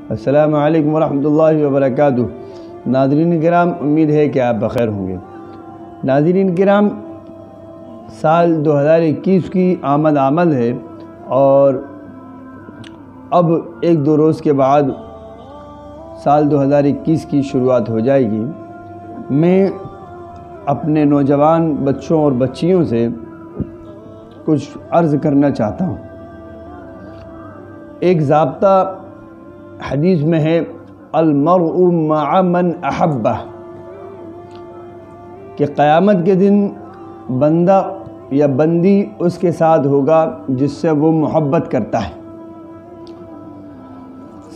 السلام علیکم ورحمۃ اللہ وبرکاتہ۔ ناظرین کرام، امید ہے کہ آپ بخیر ہوں گے۔ ناظرین کرام، سال 2021 کی آمد ہے اور اب ایک دو روز کے بعد سال 2021 کی شروعات ہو جائے گی۔ میں اپنے نوجوان بچوں اور بچیوں سے کچھ عرض کرنا چاہتا ہوں۔ ایک ضابطہ حدیث میں ہے، المرء مع من احبہ، کہ قیامت کے دن بندہ یا بندی اس کے ساتھ ہوگا جس سے وہ محبت کرتا ہے۔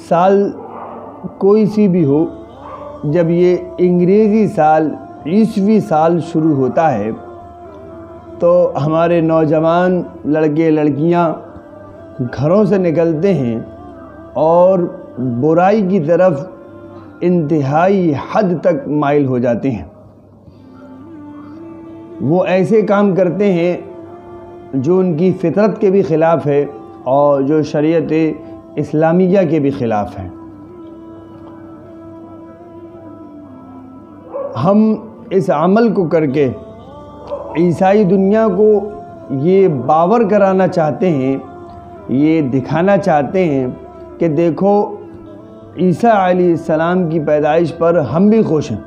سال کوئی سی بھی ہو، جب یہ انگریزی سال عیسوی سال شروع ہوتا ہے تو ہمارے نوجوان لڑکے لڑکیاں گھروں سے نکلتے ہیں اور برائی کی طرف انتہائی حد تک مائل ہو جاتے ہیں۔ وہ ایسے کام کرتے ہیں جو ان کی فطرت کے بھی خلاف ہے اور جو شریعت اسلامیہ کے بھی خلاف ہے۔ ہم اس عمل کو کر کے عیسائی دنیا کو یہ باور کرانا چاہتے ہیں، یہ دکھانا چاہتے ہیں کہ دیکھو عیسیٰ علیہ السلام کی پیدائش پر ہم بھی خوش ہیں،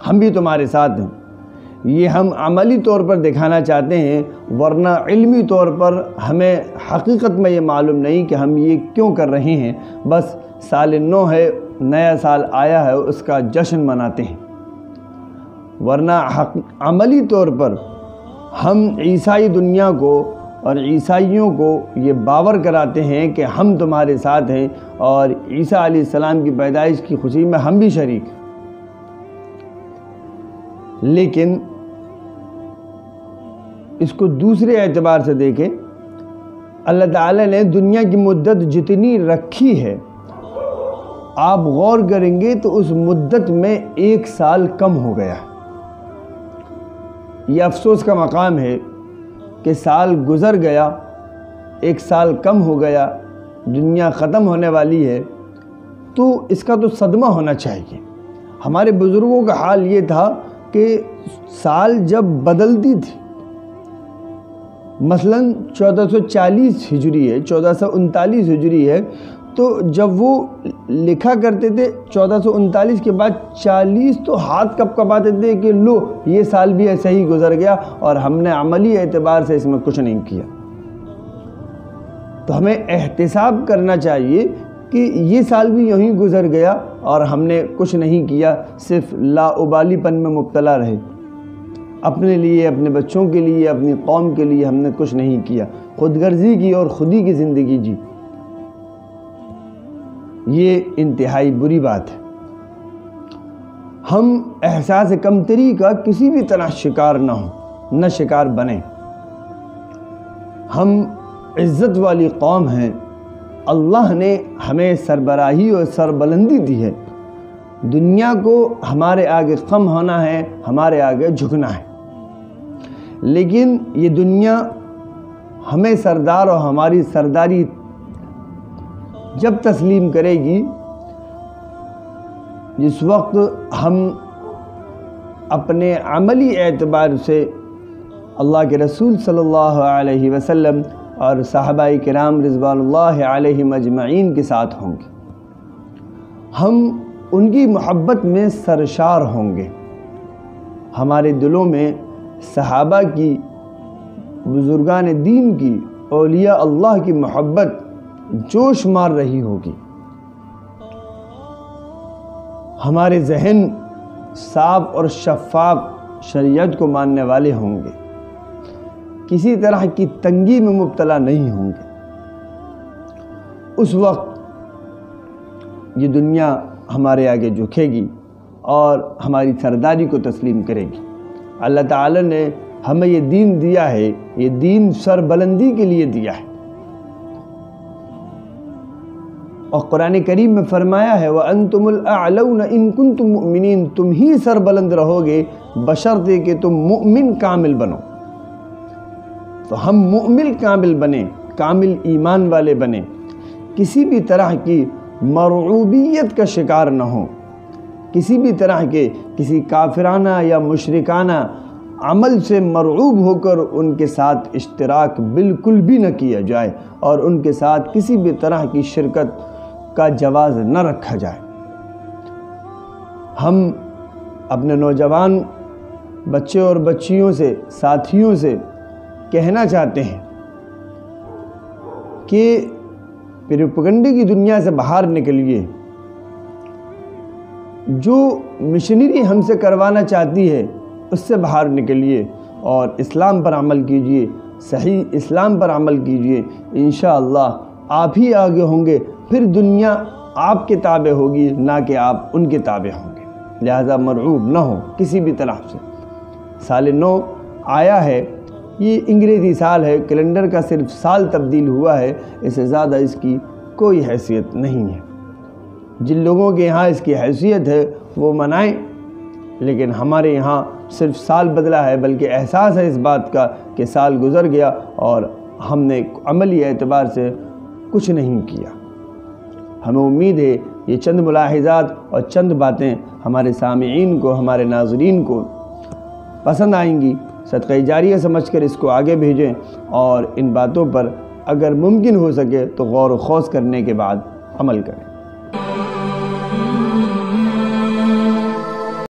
ہم بھی تمہارے ساتھ ہیں۔ یہ ہم عملی طور پر دکھانا چاہتے ہیں، ورنہ علمی طور پر ہمیں حقیقت میں یہ معلوم نہیں کہ ہم یہ کیوں کر رہے ہیں۔ بس سال نو ہے، نیا سال آیا ہے، اس کا جشن مناتے ہیں، ورنہ عملی طور پر ہم عیسائی دنیا کو اور عیسائیوں کو یہ باور کراتے ہیں کہ ہم تمہارے ساتھ ہیں اور عیسیٰ علیہ السلام کی پیدائش کی خوشی میں ہم بھی شریک ہیں۔ لیکن اس کو دوسرے اعتبار سے دیکھیں، اللہ تعالیٰ نے دنیا کی مدت جتنی رکھی ہے، آپ غور کریں گے تو اس مدت میں 1 سال کم ہو گیا ہے۔ یہ افسوس کا مقام ہے کہ سال گزر گیا، 1 سال کم ہو گیا، دنیا ختم ہونے والی ہے، تو اس کا تو صدمہ ہونا چاہیے۔ ہمارے بزرگوں کا حال یہ تھا کہ سال جب بدلتی تھی، مثلا 1440 ہجری ہے، 1439 ہجری ہے، تو جب وہ لکھا کرتے تھے 1439 کے بعد 40 تو ہاتھ کپ کپاتے تھے کہ لو یہ سال بھی ایسے ہی گزر گیا اور ہم نے عملی اعتبار سے اس میں کچھ نہیں کیا۔ تو ہمیں احتساب کرنا چاہیے کہ یہ سال بھی یوں ہی گزر گیا اور ہم نے کچھ نہیں کیا، صرف لاابالی پن میں مبتلا رہے، اپنے لیے، اپنے بچوں کے لیے، اپنی قوم کے لیے ہم نے کچھ نہیں کیا، خود غرضی کی اور خودی کی زندگی جی۔ یہ انتہائی بری بات ہے۔ ہم احساس کمتری کا کسی بھی طرح شکار نہ ہوں، نہ شکار بنیں۔ ہم عزت والی قوم ہیں، اللہ نے ہمیں سربراہی اور سربلندی دی ہے، دنیا کو ہمارے آگے خم ہونا ہے، ہمارے آگے جھکنا ہے، لیکن یہ دنیا ہمیں سردار اور ہماری سرداری جب تسلیم کرے گی، جس وقت ہم اپنے عملی اعتبار سے اللہ کے رسول صلی اللہ علیہ وسلم اور صحابہ کرام رضوان اللہ علیہم اجمعین کے ساتھ ہوں گے، ہم ان کی محبت میں سرشار ہوں گے، ہمارے دلوں میں صحابہ کی، بزرگان دین کی، اولیاء اللہ کی محبت جوش مار رہی ہوگی، ہمارے ذہن صاف اور شفاف شریعت کو ماننے والے ہوں گے، کسی طرح کی تنگی میں مبتلا نہیں ہوں گے۔ اس وقت یہ دنیا ہمارے آگے جھکے گی اور ہماری سرداری کو تسلیم کرے گی۔ اللہ تعالیٰ نے ہمیں یہ دین دیا ہے، یہ دین سربلندی کے لیے دیا ہے، اور قرآن کریم میں فرمایا ہے وَأَنْتُمُ الْأَعْلَوْنَ إِن كُنْتُم مُؤْمِنِينَ، تم ہی سربلند رہو گے بشرطے کہ تم مؤمن کامل بنو۔ تو ہم مؤمن کامل بنیں، کامل ایمان والے بنیں، کسی بھی طرح کی مرعوبیت کا شکار نہ ہوں، کسی بھی طرح کے کسی کافرانہ یا مشرکانہ عمل سے مرعوب ہو کر ان کے ساتھ اشتراک بالکل بھی نہ کیا جائے، اور ان کے ساتھ کسی بھی طرح کی شرکت کا جواز نہ رکھا جائے۔ ہم اپنے نوجوان بچے اور بچیوں سے، ساتھیوں سے کہنا چاہتے ہیں کہ پروپیگنڈے کی دنیا سے باہر نکلیے۔ جو مشنری ہم سے کروانا چاہتی ہے اس سے باہر نکلیے اور اسلام پر عمل کیجئے، صحیح اسلام پر عمل کیجئے۔ انشاءاللہ آپ ہی آگے ہوں گے، پھر دنیا آپ کے تابع ہوگی، نہ کہ آپ ان کے تابع ہوں گے۔ لہذا مرعوب نہ ہو کسی بھی طرح سے۔ سال نو آیا ہے، یہ انگریزی سال ہے، کیلنڈر کا صرف سال تبدیل ہوا ہے، اس سے زیادہ اس کی کوئی حیثیت نہیں ہے۔ جن لوگوں کے یہاں اس کی حیثیت ہے وہ منائیں، لیکن ہمارے یہاں صرف سال بدلا ہے، بلکہ احساس ہے اس بات کا کہ سال گزر گیا اور ہم نے عملی اعتبار سے کچھ نہیں کیا۔ ہمیں امید ہے یہ چند ملاحظات اور چند باتیں ہمارے سامعین کو، ہمارے ناظرین کو پسند آئیں گی۔ صدقہ جاریہ سمجھ کر اس کو آگے بھیجیں، اور ان باتوں پر اگر ممکن ہو سکے تو غور و خوض کرنے کے بعد عمل کریں۔